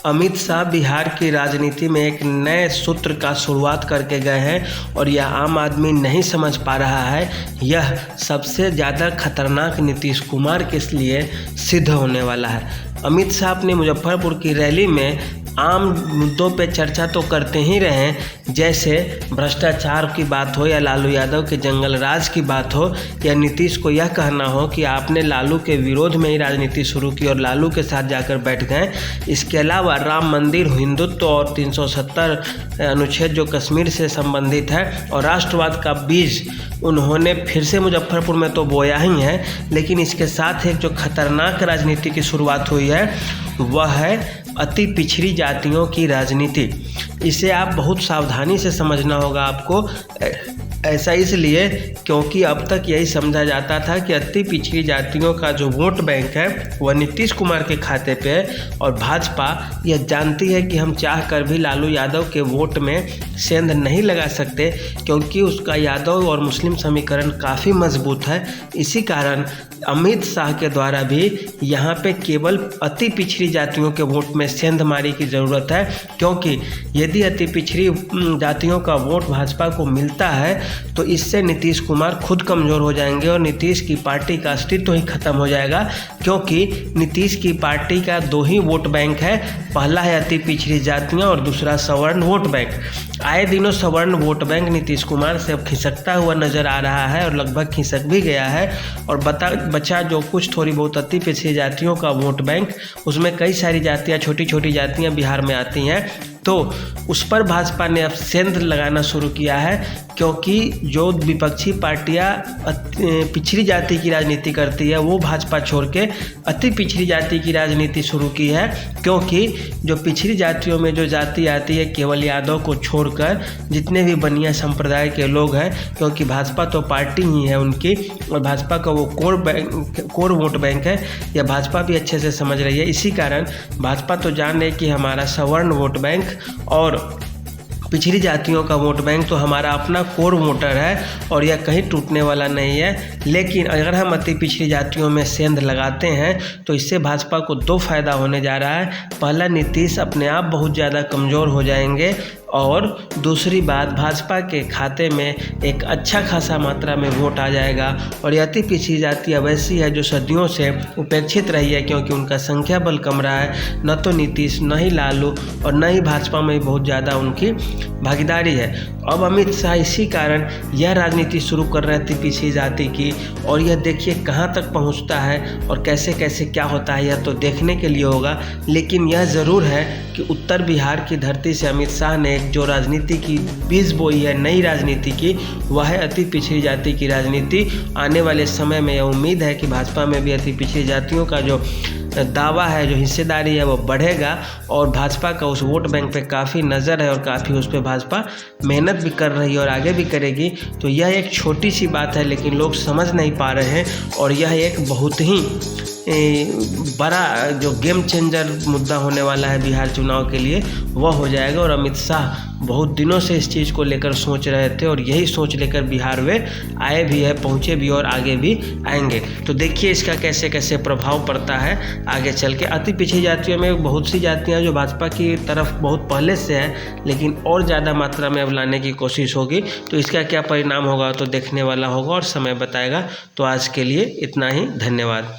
अमित शाह बिहार की राजनीति में एक नए सूत्र का शुरुआत करके गए हैं और यह आम आदमी नहीं समझ पा रहा है। यह सबसे ज़्यादा खतरनाक नीतीश कुमार के लिए सिद्ध होने वाला है। अमित शाह अपने मुजफ्फरपुर की रैली में आम मुद्दों पे चर्चा तो करते ही रहे, जैसे भ्रष्टाचार की बात हो या लालू यादव के जंगल राज की बात हो या नीतीश को यह कहना हो कि आपने लालू के विरोध में ही राजनीति शुरू की और लालू के साथ जाकर बैठ गए। इसके अलावा राम मंदिर, हिंदुत्व और 370 अनुच्छेद जो कश्मीर से संबंधित है और राष्ट्रवाद का बीज उन्होंने फिर से मुजफ्फरपुर में तो बोया ही है, लेकिन इसके साथ एक जो खतरनाक राजनीति की शुरुआत हुई है वह है अति पिछड़ी जातियों की राजनीति। इसे आप बहुत सावधानी से समझना होगा आपको। ऐसा इसलिए क्योंकि अब तक यही समझा जाता था कि अति पिछड़ी जातियों का जो वोट बैंक है वह नीतीश कुमार के खाते पे है और भाजपा यह जानती है कि हम चाह कर भी लालू यादव के वोट में सेंध नहीं लगा सकते, क्योंकि उसका यादव और मुस्लिम समीकरण काफ़ी मजबूत है। इसी कारण अमित शाह के द्वारा भी यहाँ पे केवल अति पिछड़ी जातियों के वोट में सेंधमारी की ज़रूरत है, क्योंकि यदि अति पिछड़ी जातियों का वोट भाजपा को मिलता है तो इससे नीतीश कुमार खुद कमज़ोर हो जाएंगे और नीतीश की पार्टी का अस्तित्व ही खत्म हो जाएगा। क्योंकि नीतीश की पार्टी का दो ही वोट बैंक है, पहला है अति पिछड़ी जातियाँ और दूसरा सवर्ण वोट बैंक। आए दिनों सवर्ण वोट बैंक नीतीश कुमार से अब खिसकता हुआ नज़र आ रहा है और लगभग खिसक भी गया है। और बचा जो कुछ थोड़ी बहुत अति पिछड़ी जातियों का वोट बैंक, उसमें कई सारी जातियाँ, छोटी छोटी जातियाँ बिहार में आती हैं, तो उस पर भाजपा ने अब सेंध लगाना शुरू किया है। क्योंकि जो विपक्षी पार्टियां पिछड़ी जाति की राजनीति करती है वो भाजपा छोड़ के अति पिछड़ी जाति की राजनीति शुरू की है। क्योंकि जो पिछड़ी जातियों में जो जाति आती है केवल यादव को छोड़कर जितने भी बनिया संप्रदाय के लोग हैं, क्योंकि भाजपा तो पार्टी ही है उनकी और भाजपा का वो कोर वोट बैंक है, यह भाजपा भी अच्छे से समझ रही है। इसी कारण भाजपा तो जान रही है कि हमारा सवर्ण वोट बैंक और पिछड़ी जातियों का वोट बैंक तो हमारा अपना कोर वोटर है और यह कहीं टूटने वाला नहीं है। लेकिन अगर हम अति पिछड़ी जातियों में सेंध लगाते हैं तो इससे भाजपा को दो फायदा होने जा रहा है। पहला, नीतीश अपने आप बहुत ज़्यादा कमज़ोर हो जाएंगे और दूसरी बात, भाजपा के खाते में एक अच्छा खासा मात्रा में वोट आ जाएगा। और यह अति पिछड़ी जाति अब ऐसी है जो सदियों से उपेक्षित रही है, क्योंकि उनका संख्या बल कम रहा है। न तो नीतीश, न ही लालू और न ही भाजपा में बहुत ज़्यादा उनकी भागीदारी है। अब अमित शाह इसी कारण यह राजनीति शुरू कर रहे थे पिछड़ी जाति की, और यह देखिए कहाँ तक पहुँचता है और कैसे कैसे क्या होता है, यह तो देखने के लिए होगा। लेकिन यह ज़रूर है कि उत्तर बिहार की धरती से अमित शाह ने जो राजनीति की बीज बोई है नई राजनीति की, वह है अति पिछड़ी जाति की राजनीति। आने वाले समय में यह उम्मीद है कि भाजपा में भी अति पिछड़ी जातियों का जो दावा है, जो हिस्सेदारी है, वो बढ़ेगा और भाजपा का उस वोट बैंक पे काफ़ी नज़र है और काफ़ी उस पर भाजपा मेहनत भी कर रही है और आगे भी करेगी। तो यह एक छोटी सी बात है, लेकिन लोग समझ नहीं पा रहे हैं और यह एक बहुत ही बड़ा जो गेम चेंजर मुद्दा होने वाला है बिहार चुनाव के लिए, वह हो जाएगा। और अमित शाह बहुत दिनों से इस चीज़ को लेकर सोच रहे थे और यही सोच लेकर बिहार वे आए भी है, पहुँचे भी और आगे भी आएंगे। तो देखिए इसका कैसे कैसे प्रभाव पड़ता है आगे चल के। अति पिछड़ी जातियों में बहुत सी जातियाँ जो भाजपा की तरफ बहुत पहले से है, लेकिन और ज़्यादा मात्रा में अब लाने की कोशिश होगी। तो इसका क्या परिणाम होगा तो देखने वाला होगा और समय बताएगा। तो आज के लिए इतना ही, धन्यवाद।